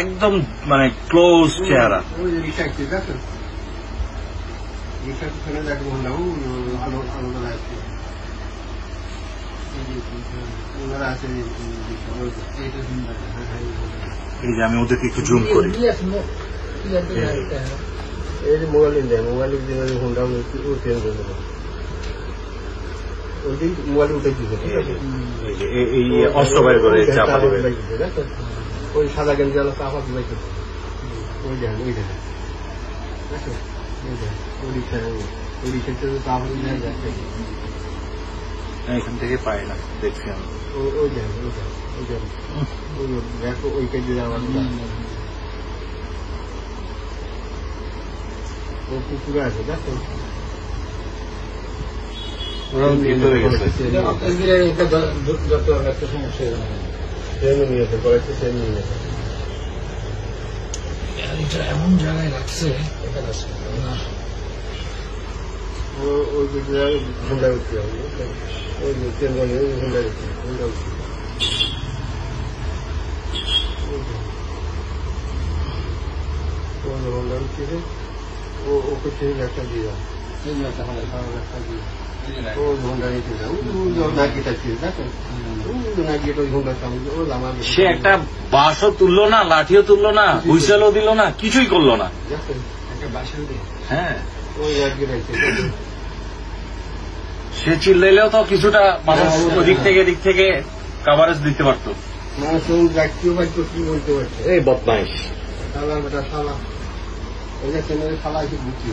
একদম মানে ক্লোজ চেহারা। এই যে আমি ওদেরকে একটু জুম করি। মোবাইল দিয়ে হোন্ডা মোবাইল উঠে দিচ্ছে, এই অস্ত্র বাইর করে চাপা দেবে। ওই সাদা গেঞ্জি আলো চাপা দিবে, ওই দেন ওই দেখেন এখান থেকে পাই না, দেখছি আমি। ওই দেন ওই দেন দেখো ওই কেজি আমার ও কুকুরে আছে, দেখো ভিতরে গেছে। একটা সমস্যা নিয়েছে, কয়েকটা ট্রেন নিয়েছে, এমন জায়গায় রাখছে ওই হোন্ডা উঠতে হবে, ওই ট্রেন বলে হোন্ডা হোন্ডা উঠছে। হোন্ডা উঠছে ওকে ট্রেন একটা দিয়ে দাও, একটা দিয়ে সে একটা বাঁশও তুললো না, লাঠিও তুললো না, হুইসেলও দিল না, কিছুই করলো না। হ্যাঁ, সে চিল্লাইলেও তো কিছুটা মানুষ ওদিক থেকে এদিক থেকে কাভারেজ দিতে পারতো। এই বদমাইশ শালা, শালা, ওই যে ট্রেনের শালা এসে বুঝছি।